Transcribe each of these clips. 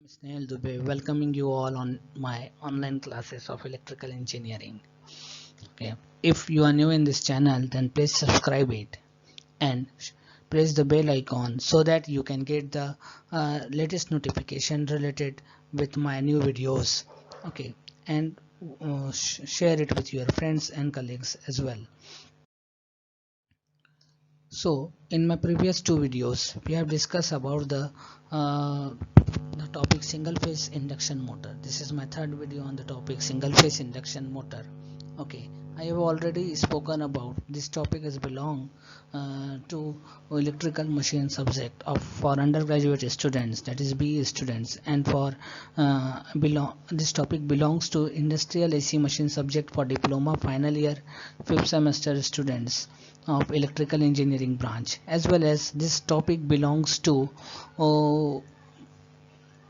Snehal Dubey, welcoming you all on my online classes of electrical engineering. Okay, if you are new in this channel, then please subscribe it and press the bell icon so that you can get the latest notification related with my new videos. Okay, and share it with your friends and colleagues as well. So in my previous two videos we have discussed about the topic single phase induction motor. This is my third video on the topic single phase induction motor. Okay, I have already spoken about this topic as belong to electrical machine subject of for undergraduate students, that is BE students, and for this topic belongs to industrial AC machine subject for diploma final year 5th semester students of electrical engineering branch, as well as this topic belongs to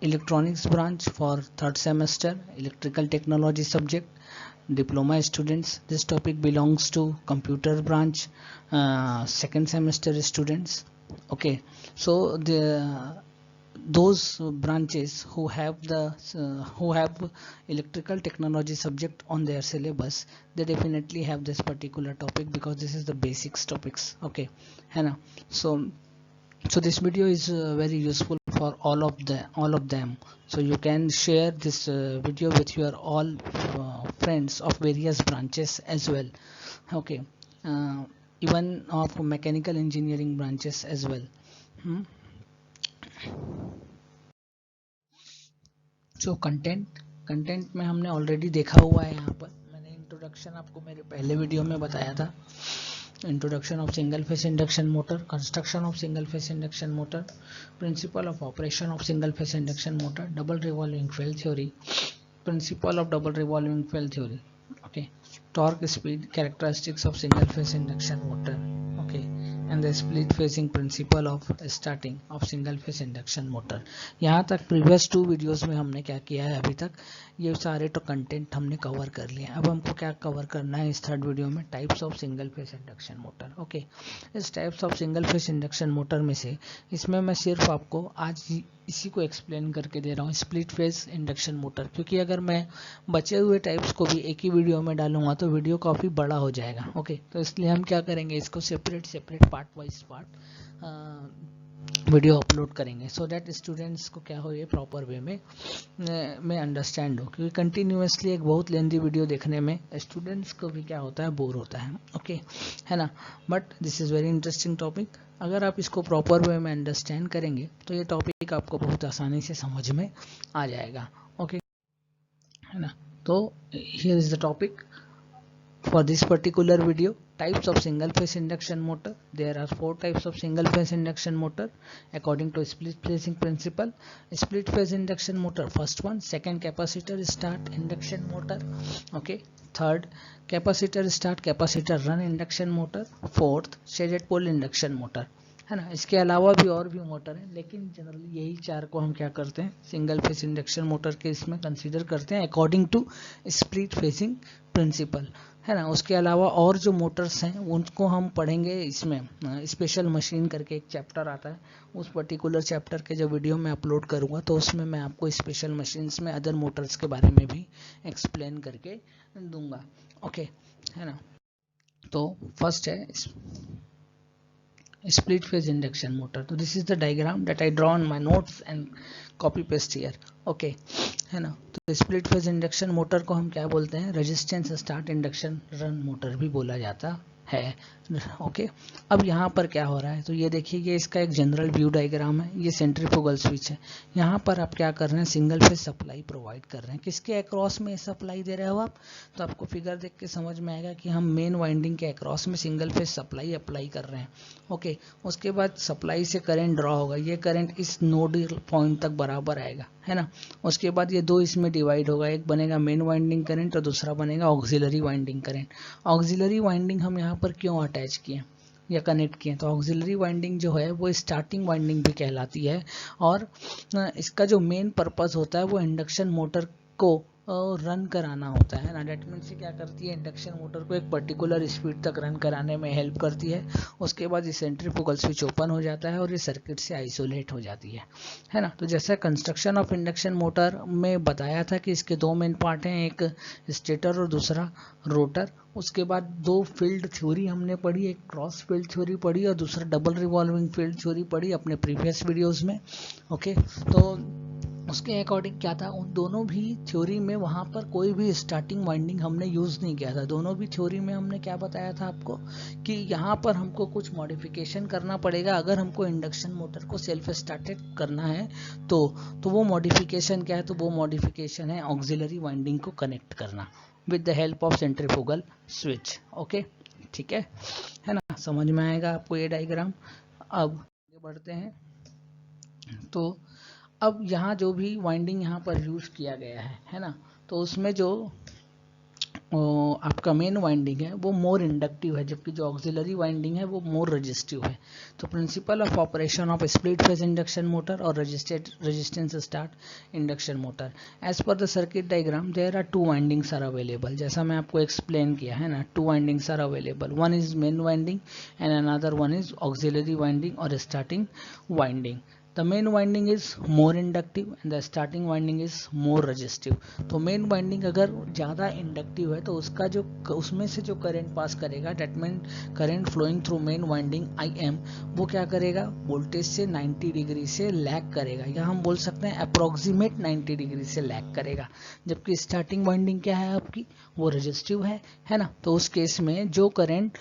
electronics branch for third semester electrical technology subject diploma students. This topic belongs to computer branch second semester students. Okay, so those branches who have electrical technology subject on their syllabus, they definitely have this particular topic because this is the basics topics. Okay, Hannah. So this video is very useful for all of them. So you can share this video with your all friends of various branches as well. Okay, even of mechanical engineering branches as well. So content में हमने already देखा हुआ है। यहाँ पर मैंने introduction आपको मेरे पहले वीडियो में बताया था। Introduction of single phase induction motor, construction of single phase induction motor, principle of operation of single phase induction motor, double revolving field theory, principle of double revolving field theory. Okay, torque, speed, characteristics of single phase induction motor. Okay, and the split phasing principle of starting of single phase induction motor. यहाँ तक previous two videos में हमने क्या किया है, अभी तक ये सारे तो कंटेंट हमने कवर कर लिए। अब हमको क्या कवर करना है इस थर्ड वीडियो में, types of single phase induction motor. Okay, इस types of single phase induction motor में से इसमें मैं सिर्फ आपको आज इसी को एक्सप्लेन करके दे रहा हूँ, स्प्लिट फेज इंडक्शन मोटर, क्योंकि अगर मैं बचे हुए टाइप्स को भी एक ही वीडियो में डालूंगा तो वीडियो काफ़ी बड़ा हो जाएगा। ओके, तो इसलिए हम क्या करेंगे, इसको separate part wise video upload करेंगे सो दैट स्टूडेंट्स को क्या हो, ये प्रॉपर वे में अंडरस्टैंड हो, क्योंकि कंटिन्यूसली एक बहुत लेंथी वीडियो देखने में स्टूडेंट्स को भी क्या होता है, बोर होता है। ओके, है ना। But this is very interesting topic. अगर आप इसको प्रॉपर वे में अंडरस्टैंड करेंगे तो ये टॉपिक आपको बहुत आसानी से समझ में आ जाएगा। ओके, है ना। तो here is the topic for this particular video, types of single phase induction motor. There are 4 types of single phase induction motor according to split phasing principle. Split phase induction motor, first one. Second, capacitor start induction motor. Okay, third, capacitor start capacitor run induction motor. Fourth, shaded pole induction motor, है ना। इसके अलावा भी और भी motor हैं, लेकिन generally यही चार को हम क्या करते हैं, सिंगल फेज इंडक्शन मोटर के इसमें कंसीडर करते हैं according to split phasing principle, है ना। उसके अलावा और जो मोटर्स हैं उनको हम पढ़ेंगे इसमें, स्पेशल मशीन करके एक चैप्टर आता है, उस पर्टिकुलर चैप्टर के जब वीडियो मैं अपलोड करूँगा तो उसमें मैं आपको स्पेशल मशीन्स में अदर मोटर्स के बारे में भी एक्सप्लेन करके दूंगा। ओके, है ना। तो फर्स्ट है split phase induction motor. So this is the diagram that I draw on my notes and copy paste here. Okay, है ना। तो स्प्लिट फेज इंडक्शन मोटर को हम क्या बोलते हैं, resistance start induction run motor भी बोला जाता है। ओके, अब यहाँ पर क्या हो रहा है, तो ये देखिए, ये इसका एक जनरल व्यू डायग्राम है, ये सेंट्रीफ्यूगल स्विच है। यहाँ पर आप क्या कर रहे हैं, सिंगल फेज सप्लाई प्रोवाइड कर रहे हैं। किसके अक्रॉस में सप्लाई दे रहे हो आप, तो आपको फिगर देख के समझ में आएगा कि हम मेन वाइंडिंग के अक्रॉस में सिंगल फेज सप्लाई अप्लाई कर रहे हैं। ओके, उसके बाद सप्लाई से करंट ड्रॉ होगा, ये करंट इस नोड पॉइंट तक बराबर आएगा, है ना। उसके बाद ये दो इसमें डिवाइड होगा, एक बनेगा मेन वाइंडिंग करंट और दूसरा बनेगा auxiliary winding current. Auxiliary winding हम यहाँ पर क्यों अटैच किए या कनेक्ट किए, तो ऑक्सिलरी वाइंडिंग जो है वो स्टार्टिंग वाइंडिंग भी कहलाती है, और इसका जो मेन पर्पस होता है वो इंडक्शन मोटर को रन कराना होता है ना। डेट मीन्स क्या करती है, इंडक्शन मोटर को एक पर्टिकुलर स्पीड तक रन कराने में हेल्प करती है। उसके बाद ये सेंट्रीफ्यूगल स्विच ओपन हो जाता है और ये सर्किट से आइसोलेट हो जाती है ना। तो जैसा कंस्ट्रक्शन ऑफ इंडक्शन मोटर में बताया था कि इसके दो मेन पार्ट हैं, एक स्टेटर और दूसरा रोटर। उसके बाद दो फील्ड थ्योरी हमने पढ़ी, एक क्रॉस फील्ड थ्योरी पढ़ी और दूसरा डबल रिवॉल्विंग फील्ड थ्योरी पढ़ी अपने प्रीवियस वीडियोस में। ओके, तो उसके अकॉर्डिंग क्या था, उन दोनों भी थ्योरी में वहां पर कोई भी स्टार्टिंग वाइंडिंग हमने यूज नहीं किया था। दोनों भी थ्योरी में हमने क्या बताया था आपको कि यहाँ पर हमको कुछ मॉडिफिकेशन करना पड़ेगा अगर हमको इंडक्शन मोटर को सेल्फ स्टार्टेड करना है तो वो मॉडिफिकेशन क्या है, तो वो मॉडिफिकेशन है ऑक्सिलरी वाइंडिंग को कनेक्ट करना with the help of centrifugal switch. Okay, ठीक है ना, समझ में आएगा आपको ये डायग्राम। अब आगे बढ़ते हैं। तो अब यहाँ जो भी वाइंडिंग यहाँ पर यूज किया गया है ना, तो उसमें जो आपका मेन वाइंडिंग है वो मोर इंडक्टिव है, जबकि जो ऑक्सिलरी वाइंडिंग है वो मोर रेजिस्टिव है। तो principle of operation of split phase induction motor और resistance start induction motor, as per the circuit diagram there are two windings are available. जैसा मैं आपको एक्सप्लेन किया है ना, two windings are available, one is main winding and another one is auxiliary winding और starting winding. The main winding is more inductive and the starting winding is more resistive। तो main winding अगर ज़्यादा inductive है तो उसका जो उसमें से जो करंट पास करेगा, that mean current flowing through main winding IM, वो क्या करेगा, वोल्टेज से 90 डिग्री से लैग करेगा, या हम बोल सकते हैं अप्रोक्सीमेट 90 डिग्री से लैग करेगा। जबकि स्टार्टिंग वाइंडिंग क्या है आपकी, वो रेजिस्टिव है ना। तो उस केस में जो करंट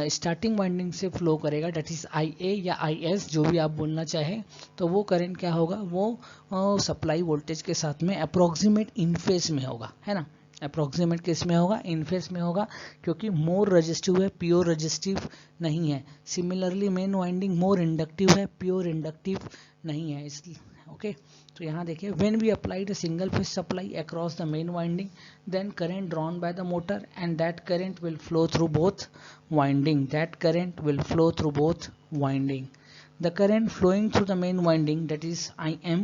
स्टार्टिंग वाइंडिंग से फ्लो करेगा, डेट इज IA या IS, जो भी आप बोलना चाहें, तो वो करंट क्या होगा, वो सप्लाई वोल्टेज के साथ में अप्रोक्सीमेट इन फेस में होगा, है ना। अप्रोक्सीमेट किस में होगा, इन फेस में होगा, क्योंकि मोर रेजिस्टिव है, प्योर रेजिस्टिव नहीं है। Similarly main winding more inductive है, प्योर इंडक्टिव नहीं है, इसलिए ओके। तो यहाँ देखिए, when we applied a single phase supply across the main winding, then current drawn by the motor and that current will flow through both winding, that current will flow through both winding. The current flowing through the main winding, that is IM,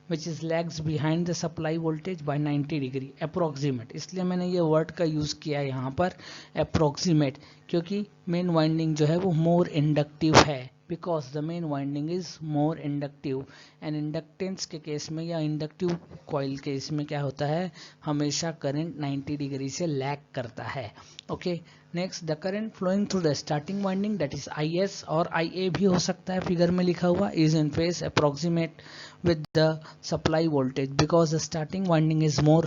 which is lags behind the supply voltage by 90 degree approximate। इसलिए मैंने ये word का use किया यहाँ पर approximate, क्योंकि main winding जो है वो मोर इंडक्टिव है, because the main winding is more inductive. And inductance के केस में या इंडक्टिव कॉइल के इसमें क्या होता है, हमेशा करंट 90 डिग्री से लैग करता है। Okay, next, the current flowing through the starting winding, that is IS और IA भी हो सकता है, फिगर में लिखा हुआ, is in face approximate with the supply voltage because the starting winding is more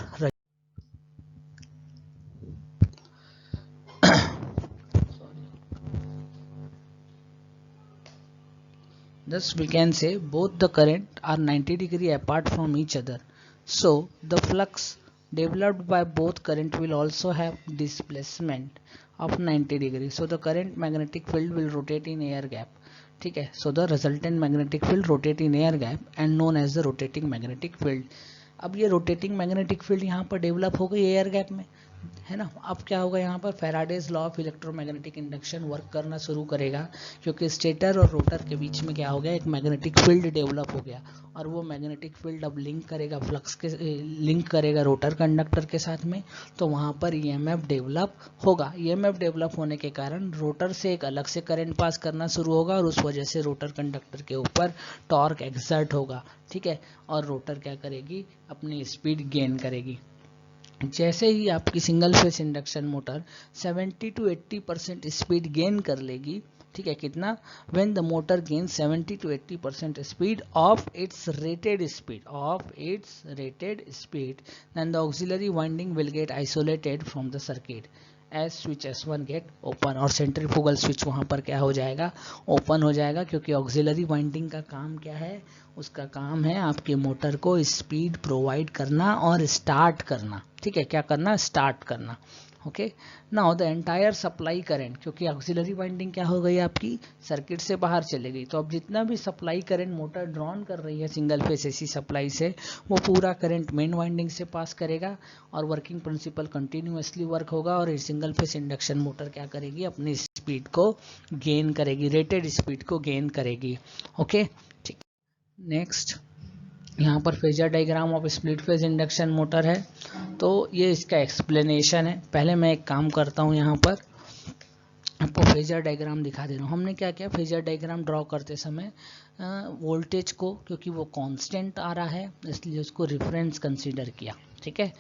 thus we can say both the current are 90 degree apart from each other, so the flux developed by both current will also have displacement of 90 degree, so the current magnetic field will rotate in air gap। ठीक है, so the resultant magnetic field rotate in air gap and known as the rotating magnetic field। अब ये rotating magnetic field यहाँ पर develop हो गई air gap में, है ना। अब क्या होगा, यहाँ पर Faraday's law of electromagnetic induction work करना शुरू करेगा, क्योंकि स्टेटर और रोटर के बीच में क्या हो गया, एक मैग्नेटिक फील्ड डेवलप हो गया, और वो मैग्नेटिक फील्ड अब लिंक करेगा फ्लक्स के, लिंक करेगा रोटर कंडक्टर के साथ में, तो वहाँ पर EMF डेवलप होगा। EMF डेवलप होने के कारण रोटर से एक अलग से करंट पास करना शुरू होगा, और उस वजह से रोटर कंडक्टर के ऊपर टॉर्क एक्सर्ट होगा, ठीक है, और रोटर क्या करेगी, अपनी स्पीड गेन करेगी। जैसे ही आपकी single phase induction motor 70 to 80% speed gain कर लेगी, ठीक है, कितना, when the motor gain 70 to 80% speed of its rated speed, then the auxiliary winding will get isolated from the circuit as switch S1 get open, और centrifugal switch वहां पर क्या हो जाएगा, ओपन हो जाएगा, क्योंकि ऑक्सिलरी वाइंडिंग का काम क्या है, उसका काम है आपके मोटर को स्पीड प्रोवाइड करना और स्टार्ट करना, ठीक है, क्या करना, स्टार्ट करना। Okay, now the entire supply current, क्योंकि ऑक्सिलरी वाइंडिंग क्या हो गई आपकी, सर्किट से बाहर चले गई, तो अब जितना भी सप्लाई करंट मोटर ड्रॉन कर रही है सिंगल फेस AC सप्लाई से, वो पूरा करंट मेन वाइंडिंग से पास करेगा, और वर्किंग प्रिंसिपल कंटिन्यूअसली वर्क होगा, और सिंगल फेस इंडक्शन मोटर क्या करेगी, अपनी स्पीड को गेन करेगी, रेटेड स्पीड को गेन करेगी। ओके, ठीक, नेक्स्ट, यहाँ पर phasor diagram of split phase induction motor है। तो ये इसका एक्सप्लेनेशन है। पहले मैं एक काम करता हूँ, यहाँ पर आपको फेजर डायग्राम दिखा दे रहा हूँ। हमने क्या किया, फेजर डायग्राम ड्रॉ करते समय वोल्टेज को, क्योंकि वो कांस्टेंट आ रहा है इसलिए उसको रेफरेंस कंसीडर किया, ठीक है।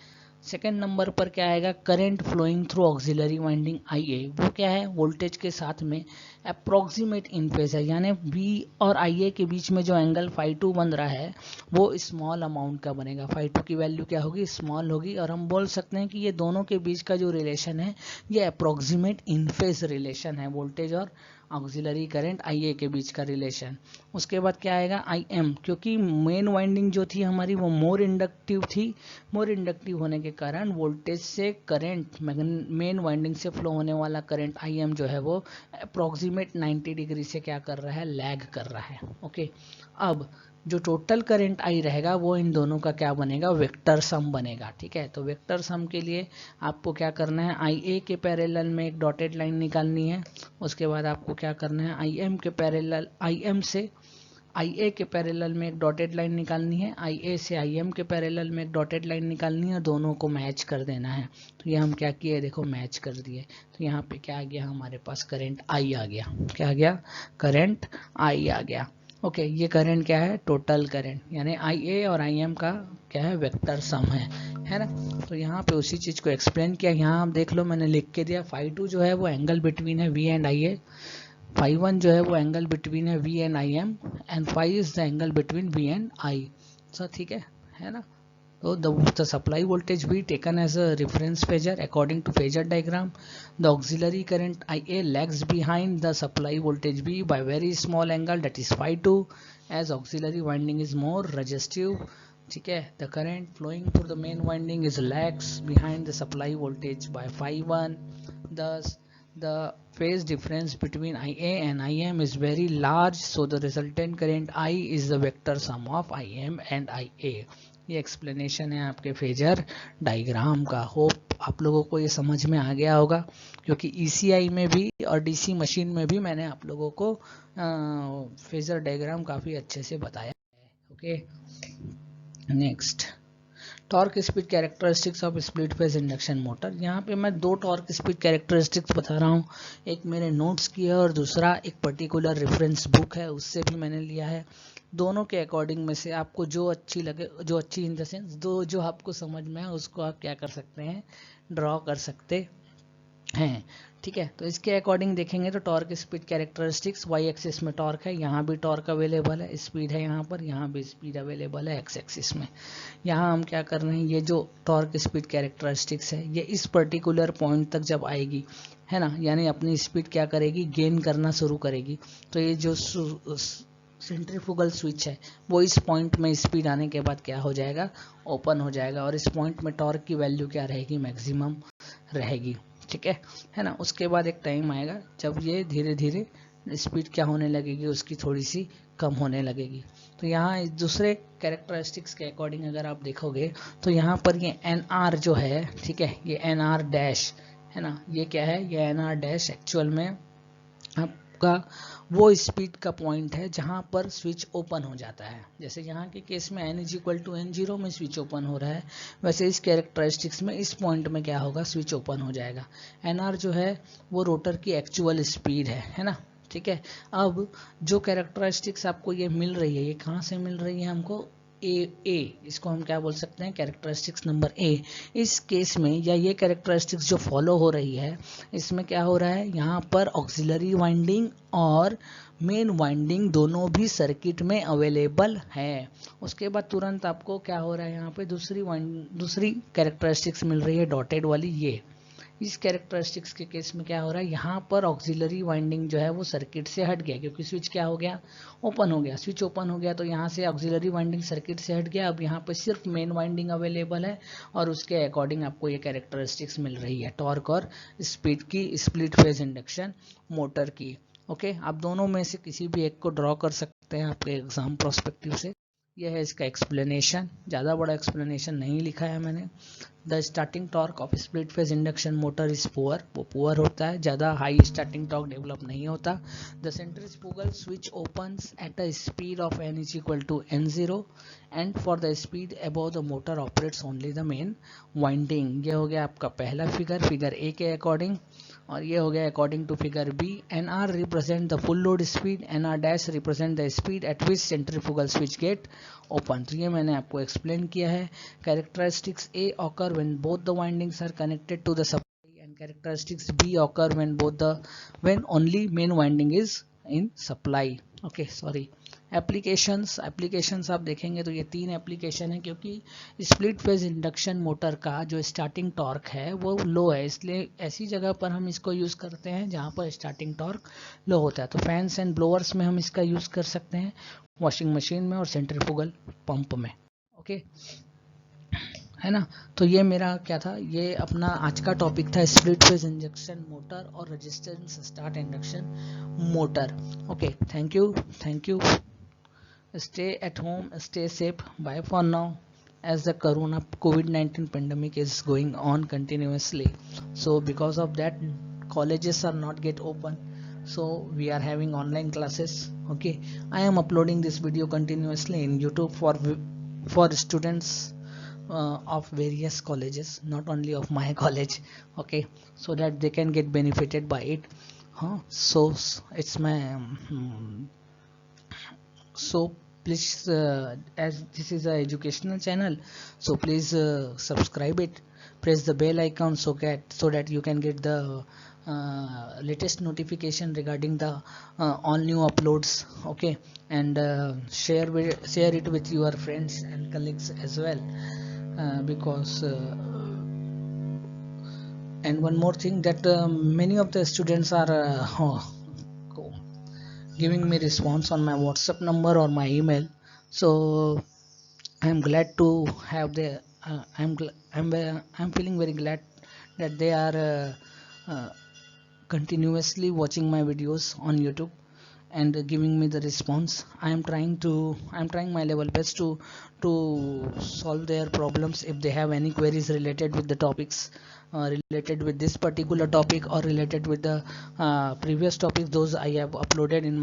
सेकेंड नंबर पर क्या आएगा, current flowing through auxiliary winding IA, वो क्या है, वोल्टेज के साथ में अप्रोक्सीमेट इन फेज है, यानी V और IA के बीच में जो एंगल φ2 बन रहा है वो स्मॉल अमाउंट का बनेगा। φ2 की वैल्यू क्या होगी, स्मॉल होगी, और हम बोल सकते हैं कि ये दोनों के बीच का जो रिलेशन है ये अप्रोक्सीमेट इन फेज रिलेशन है, वोल्टेज और ऑक्सिलरी करंट IA के बीच का रिलेशन। उसके बाद क्या आएगा, IM, क्योंकि मेन वाइंडिंग जो थी हमारी वो मोर इंडक्टिव थी। मोर इंडक्टिव होने के कारण वोल्टेज से करंट, मेन वाइंडिंग से फ्लो होने वाला करंट IM जो है वो अप्रोक्सीमेट 90 डिग्री से क्या कर रहा है, लैग कर रहा है। ओके, अब जो टोटल करंट आई रहेगा वो इन दोनों का क्या बनेगा, वेक्टर सम बनेगा, ठीक है। तो वेक्टर सम के लिए आपको क्या करना है, IA के पैरेलल में एक डॉटेड लाइन निकालनी है। उसके बाद आपको क्या करना है, IM के पैरेलल, IM से IA के पैरेलल में एक डॉटेड लाइन निकालनी है, IA से IM के पैरेलल में एक डॉटेड लाइन निकालनी है, दोनों को मैच कर देना है। तो ये हम क्या किए, देखो मैच कर दिए। तो यहाँ पे क्या आ गया, हमारे पास करंट I आ गया। क्या आ गया, करंट I आ गया। ओके, ये करंट क्या है, टोटल करंट, यानी IA और IM का क्या है, वेक्टर सम है ना। तो यहाँ पे उसी चीज को एक्सप्लेन किया। यहाँ आप देख लो, मैंने लिख के दिया, φ2 जो है वो एंगल बिटवीन है V एंड IA, φ1 जो है वो एंगल बिटवीन है V एंड IM, and φ is the angle between V and I। Sir ठीक है ना। So the supply voltage V taken as a reference phasor according to phasor diagram. The auxiliary current IA lags behind the supply voltage V by very small angle, that is φ2, as auxiliary winding is more resistive. ठीक है, the current flowing through the main winding is lags behind the supply voltage by φ1. Thus the phase difference between IA and IM is very large, so the resultant current I is the vector sum of IM and IA. ये explanation है आपके phasor diagram का। Hope आप लोगों को ये समझ में आ गया होगा, क्योंकि ECI में भी और DC मशीन में भी मैंने आप लोगों को फेजर डायग्राम काफ़ी अच्छे से बताया है। Okay, next, torque speed characteristics of split phase induction motor. यहाँ पे मैं दो टॉर्क स्पीड कैरेक्टरिस्टिक्स बता रहा हूँ, एक मेरे नोट्स की है और दूसरा एक पर्टिकुलर रेफरेंस बुक है उससे भी मैंने लिया है। दोनों के अकॉर्डिंग में से आपको जो अच्छी लगे, जो अच्छी इन द सेंस दो जो आपको समझ में है उसको आप क्या कर सकते हैं, ड्रॉ कर सकते हैं, ठीक है। तो इसके अकॉर्डिंग देखेंगे तो torque speed characteristics, Y axis में टॉर्क है, यहाँ भी टॉर्क अवेलेबल है, स्पीड है यहाँ भी स्पीड अवेलेबल है एक्स एक्सिस में। यहाँ हम क्या कर रहे हैं, ये जो टॉर्क स्पीड कैरेक्टरिस्टिक्स है ये इस पर्टिकुलर पॉइंट तक जब आएगी, है ना, यानी अपनी स्पीड क्या करेगी, गेन करना शुरू करेगी। तो ये जो सेंट्रीफ्यूगल स्विच है वो इस पॉइंट में स्पीड आने के बाद क्या हो जाएगा, ओपन हो जाएगा, और इस पॉइंट में टॉर्क की वैल्यू क्या रहेगी, मैक्सिमम रहेगी, ठीक है ना। उसके बाद एक टाइम आएगा जब ये धीरे धीरे स्पीड क्या होने लगेगी, उसकी थोड़ी सी कम होने लगेगी। तो यहाँ दूसरे कैरेक्टरिस्टिक्स के अकॉर्डिंग अगर आप देखोगे तो यहाँ पर ये NR जो है, ठीक है, ये NR डैश है ना, ये क्या है, ये NR डैश एक्चुअल में आपका वो स्पीड का पॉइंट है जहां पर स्विच ओपन हो जाता है। जैसे यहाँ के केस में n = N0 में स्विच ओपन हो रहा है, वैसे इस कैरेक्टरिस्टिक्स में इस पॉइंट में क्या होगा, स्विच ओपन हो जाएगा। NR जो है वो रोटर की एक्चुअल स्पीड है ना, ठीक है। अब जो कैरेक्टरिस्टिक्स आपको ये मिल रही है, ये कहाँ से मिल रही है हमको, ए, इसको हम क्या बोल सकते हैं, कैरेक्टरिस्टिक्स नंबर A। इस केस में या ये कैरेक्टरिस्टिक्स जो फॉलो हो रही है इसमें क्या हो रहा है, यहाँ पर ऑक्सिलरी वाइंडिंग और मेन वाइंडिंग दोनों भी सर्किट में अवेलेबल है। उसके बाद तुरंत आपको क्या हो रहा है, यहाँ पे दूसरी कैरेक्टरिस्टिक्स मिल रही है डॉटेड वाली, ये इस कैरेक्टरिस्टिक्स के केस में क्या हो रहा है, यहाँ पर ऑक्सिलरी वाइंडिंग जो है वो सर्किट से हट गया, क्योंकि स्विच क्या हो गया, ओपन हो गया। स्विच ओपन हो गया तो यहाँ से ऑक्सिलरी वाइंडिंग सर्किट से हट गया, अब यहाँ पर सिर्फ मेन वाइंडिंग अवेलेबल है, और उसके अकॉर्डिंग आपको ये कैरेक्टरिस्टिक्स मिल रही है टॉर्क और स्पीड की स्प्लिट फेज इंडक्शन मोटर की। ओके, आप दोनों में से किसी भी एक को ड्रॉ कर सकते हैं आपके एग्जाम प्रोस्पेक्टिव से। यह है इसका एक्सप्लेनेशन, ज़्यादा बड़ा एक्सप्लेनेशन नहीं लिखा है मैंने, the starting torque of split phase induction motor is poor, वो पुअर होता है, ज़्यादा हाई स्टार्टिंग टॉर्क डेवलप नहीं होता. The centrifugal switch opens at a speed of n is equal to n0 and for the speed above the motor operates only the main winding. ये हो गया आपका पहला फिगर, फिगर ए के according. और ये हो गया according to figure B. N R represent the full load speed, N R dash represent the speed at which centrifugal switch get open. तो ये मैंने आपको एक्सप्लेन किया है. Characteristics A occur when both the windings are connected to the supply and characteristics B occur when only main winding is in supply. Okay sorry. Applications आप देखेंगे तो ये 3 एप्लीकेशन है, क्योंकि स्प्लिट फेज इंडक्शन मोटर का जो starting torque है वो लो है, इसलिए ऐसी जगह पर हम इसको यूज़ करते हैं जहाँ पर स्टार्टिंग टॉर्क लो होता है. तो फैंस एंड ब्लोअर्स में हम इसका यूज़ कर सकते हैं, वॉशिंग मशीन में और सेंट्रीफ्यूगल पंप में. ओके है ना. तो ये मेरा क्या था, ये अपना आज का टॉपिक था स्प्लिट फेज इंडक्शन मोटर और resistance start induction motor. Okay thank you. Stay at home, stay safe. Bye for now. As the COVID-19 pandemic is going on continuously, so because of that, colleges are not get open. So we are having online classes. Okay, I am uploading this video continuously in YouTube for students of various colleges, not only of my college. Okay, so that they can get benefited by it. So it's my so please as this is a educational channel, so please subscribe it, press the bell icon so that you can get the latest notification regarding the all new uploads. Okay, and share it with your friends and colleagues as well, because and one more thing, that many of the students are giving me response on my WhatsApp number or my email. So I'm glad to have the I'm feeling very glad that they are continuously watching my videos on YouTube and giving me the response. I'm trying my level best to solve their problems if they have any queries related with the topics, related with this particular topic or related with the previous topics those I have uploaded in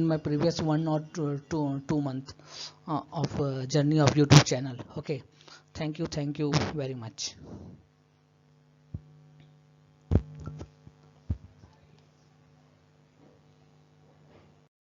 my previous 1 or 2 month of journey of YouTube channel. Okay, thank you very much.